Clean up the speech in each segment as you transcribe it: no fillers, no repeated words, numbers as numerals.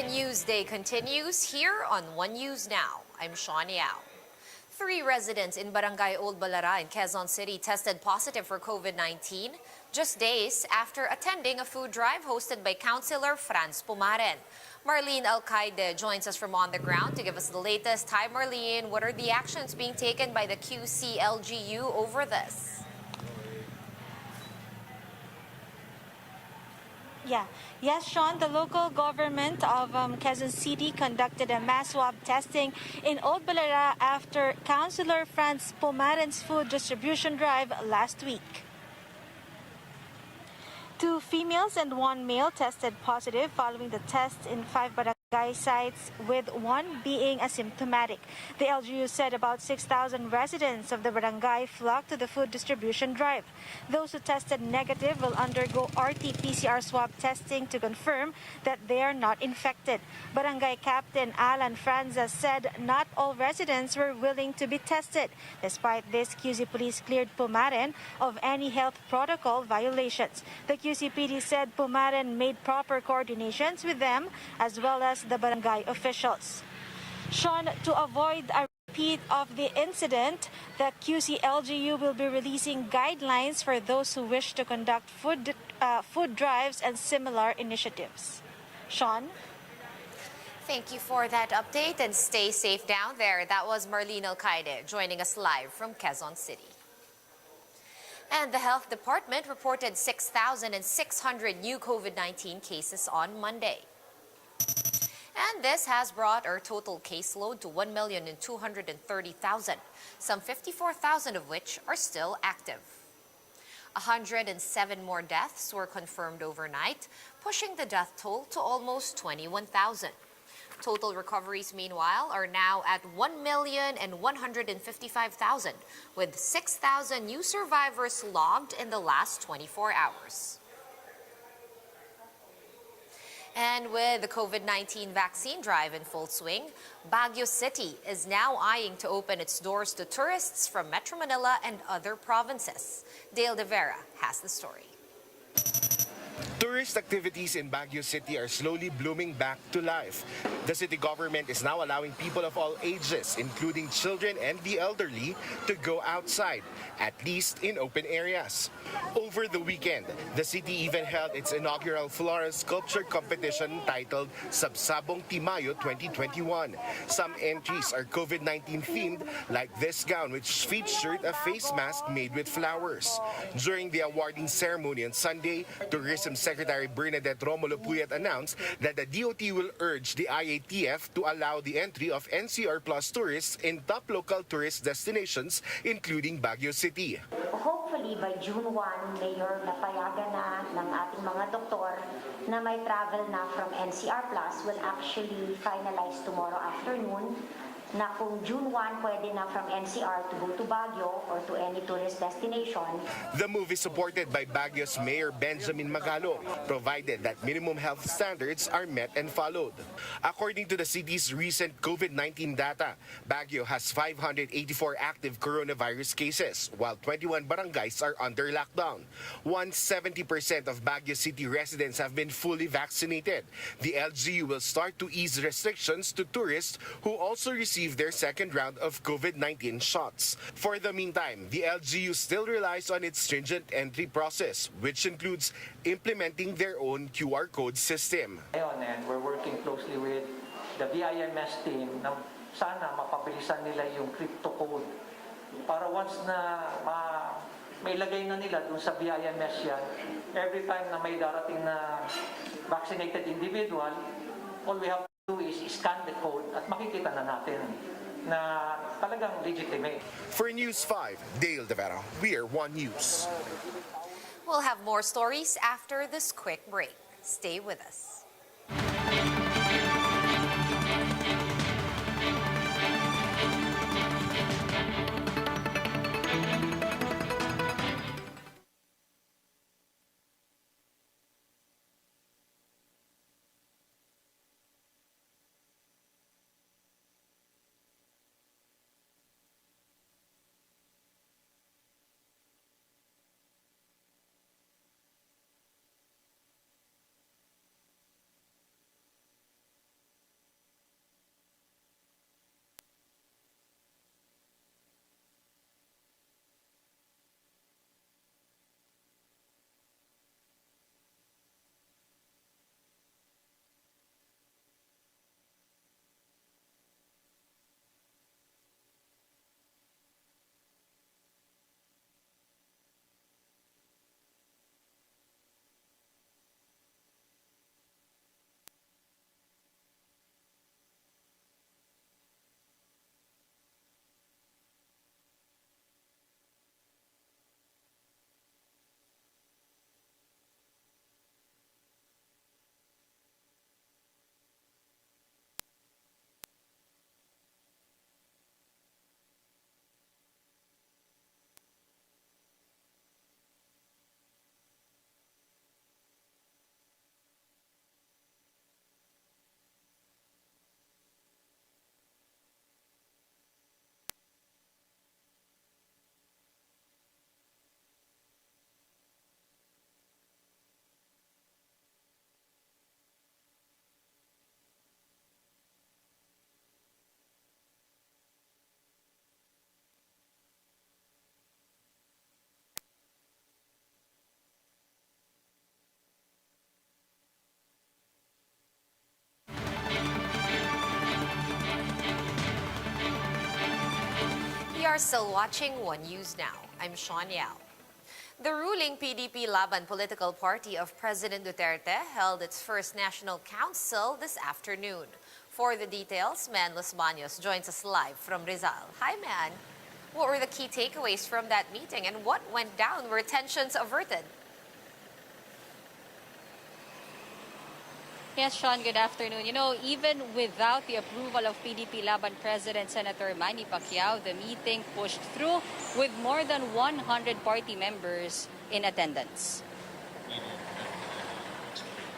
News Day continues here on One News Now. I'm Sean Yao. 3 residents in Barangay Old Balara in Quezon City tested positive for COVID-19 just days after attending a food drive hosted by Councilor Franz Pumaren. Marlene Alcaide joins us from on the ground to give us the latest. Hi, Marlene. What are the actions being taken by the QC-LGU over this? Yes, Sean, the local government of Quezon City conducted a mass swab testing in Old Balara after Councilor Franz Pumaren's food distribution drive last week. 2 females and 1 male tested positive following the test in 5 barangay sites, with 1 being asymptomatic. The LGU said about 6,000 residents of the barangay flocked to the food distribution drive. Those who tested negative will undergo RT-PCR swab testing to confirm that they are not infected. Barangay Captain Alan Franza said not all residents were willing to be tested. Despite this, QC Police cleared Pumaren of any health protocol violations. The QCPD said Pumaren made proper coordinations with them as well as the barangay officials. Sean, to avoid a repeat of the incident, the QC-LGU will be releasing guidelines for those who wish to conduct food drives and similar initiatives. Sean? Thank you for that update and stay safe down there. That was Marlene Alcaide joining us live from Quezon City. And the Health Department reported 6,600 new COVID-19 cases on Monday. And this has brought our total caseload to 1,230,000, some 54,000 of which are still active. 107 more deaths were confirmed overnight, pushing the death toll to almost 21,000. Total recoveries, meanwhile, are now at 1,155,000, with 6,000 new survivors logged in the last 24 hours. And with the COVID-19 vaccine drive in full swing, Baguio City is now eyeing to open its doors to tourists from Metro Manila and other provinces. Dale De Vera has the story. Tourist activities in Baguio City are slowly blooming back to life. The city government is now allowing people of all ages, including children and the elderly, to go outside, at least in open areas. Over the weekend, the city even held its inaugural floral sculpture competition titled Sabsabong Timayo 2021. Some entries are COVID-19 themed, like this gown, which featured a face mask made with flowers. During the awarding ceremony on Sunday, Tourism Secretary Bernadette Romulo Puyat announced that the DOT will urge the IATF to allow the entry of NCR Plus tourists in top local tourist destinations, including Baguio City. Hopefully by June 1, Mayor, napayagan na ng ating mga doktor na may travel na from NCR Plus will actually finalize tomorrow afternoon na kung June 1 pwede na from NCR to go to Baguio or to any tourist destination. The move is supported by Baguio's Mayor Benjamin Magalo, provided that minimum health standards are met and followed. According to the city's recent COVID-19 data, Baguio has 584 active coronavirus cases, while 21 barangays are under lockdown. 170% of Baguio City residents have been fully vaccinated. The LGU will start to ease restrictions to tourists who also receive their second round of COVID-19 shots. For the meantime, the LGU still relies on its stringent entry process, which includes implementing their own QR code system. And we're working closely with the VIMS team na sana mapabilisan nila yung crypto code para once na may lagay na nila dun sa VIMS yan, every time na may darating na vaccinated individual, all we have is scan the code at makikita na natin na talagang legitimate. For News 5, Dale De Vera, we're One News. We'll have more stories after this quick break. Stay with us. are still watching One News Now. I'm Sean Yao. The ruling PDP-Laban political party of President Duterte held its first national council this afternoon. For the details, Man Los Baños joins us live from Rizal. Hi, Man. What were the key takeaways from that meeting and what went down? Were tensions averted? Yes, Sean, good afternoon. Even without the approval of PDP-Laban President Senator Manny Pacquiao, the meeting pushed through with more than 100 party members in attendance.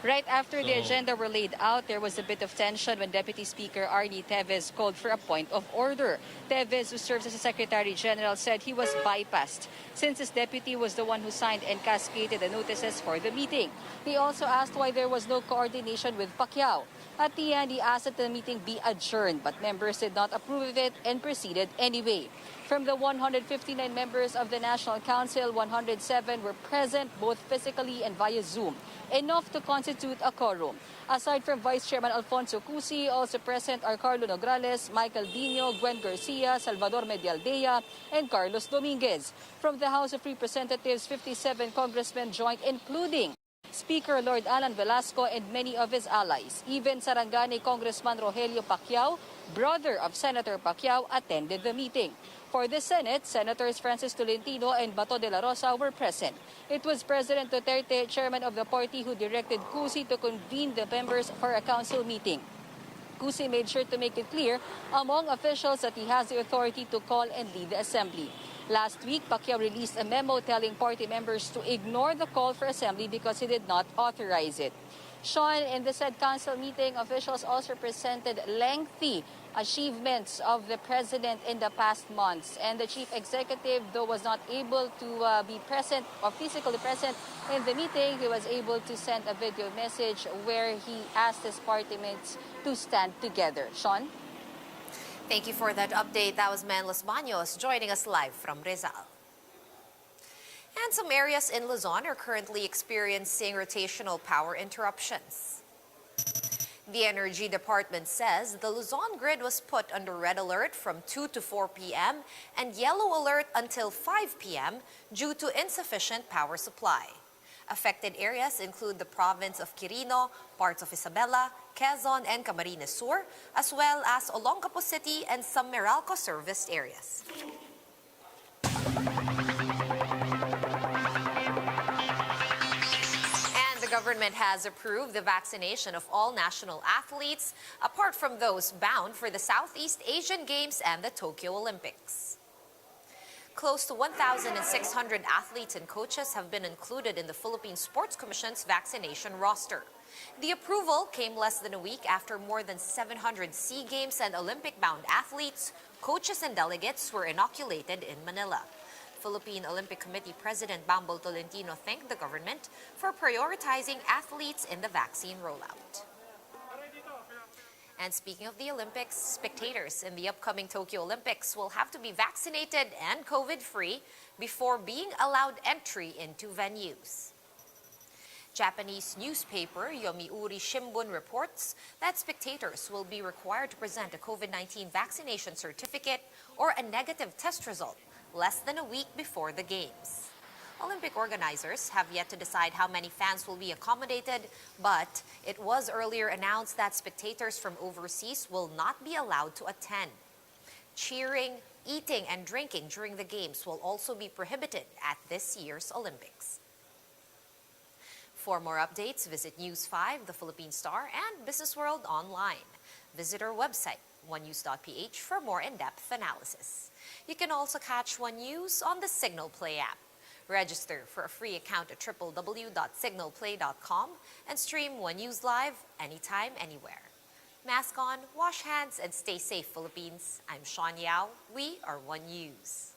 Right after the agenda were laid out, there was a bit of tension when Deputy Speaker Arnie Teves called for a point of order. Teves, who serves as a Secretary General, said he was bypassed since his deputy was the one who signed and cascaded the notices for the meeting. He also asked why there was no coordination with Pacquiao. At the end, he asked that the meeting be adjourned, but members did not approve of it and proceeded anyway. From the 159 members of the National Council, 107 were present both physically and via Zoom, enough to constitute a quorum. Aside from Vice Chairman Alfonso Cusi, also present are Carlo Nograles, Michael Dino, Gwen Garcia, Salvador Medialdea, and Carlos Dominguez. From the House of Representatives, 57 congressmen joined, including Speaker Lord Alan Velasco and many of his allies. Even Sarangani Congressman Rogelio Pacquiao, brother of Senator Pacquiao, attended the meeting. For the Senate, Senators Francis Tolentino and Bato de la Rosa were present. It was President Duterte, chairman of the party, who directed Cusi to convene the members for a council meeting. Cusi made sure to make it clear among officials that he has the authority to call and lead the assembly. Last week, Pacquiao released a memo telling party members to ignore the call for assembly because he did not authorize it. Sean, in the said council meeting, officials also presented lengthy achievements of the president in the past months. And the chief executive, though was not able to be present or physically present in the meeting, he was able to send a video message where he asked his party mates to stand together. Sean? Thank you for that update. That was Man Los Baños joining us live from Rizal. And some areas in Luzon are currently experiencing rotational power interruptions. The Energy Department says the Luzon grid was put under red alert from 2 to 4 p.m. and yellow alert until 5 p.m. due to insufficient power supply. Affected areas include the province of Quirino, parts of Isabela, Quezon, and Camarines Sur, as well as Olongapo City and some Meralco serviced areas. The government has approved the vaccination of all national athletes, apart from those bound for the Southeast Asian Games and the Tokyo Olympics. Close to 1,600 athletes and coaches have been included in the Philippine Sports Commission's vaccination roster. The approval came less than a week after more than 700 SEA Games and Olympic-bound athletes, coaches, and delegates were inoculated in Manila. Philippine Olympic Committee President Bambol Tolentino thanked the government for prioritizing athletes in the vaccine rollout. And speaking of the Olympics, spectators in the upcoming Tokyo Olympics will have to be vaccinated and COVID-free before being allowed entry into venues. Japanese newspaper Yomiuri Shimbun reports that spectators will be required to present a COVID-19 vaccination certificate or a negative test result less than a week before the Games. Olympic organizers have yet to decide how many fans will be accommodated, but it was earlier announced that spectators from overseas will not be allowed to attend. Cheering, eating, and drinking during the Games will also be prohibited at this year's Olympics. For more updates, visit News 5, The Philippine Star, and Business World online. Visit our website, onenews.ph, for more in-depth analysis. You can also catch One News on the Signal Play app. Register for a free account at www.signalplay.com and stream One News live anytime, anywhere. Mask on, wash hands, and stay safe, Philippines. I'm Sean Yao. We are One News.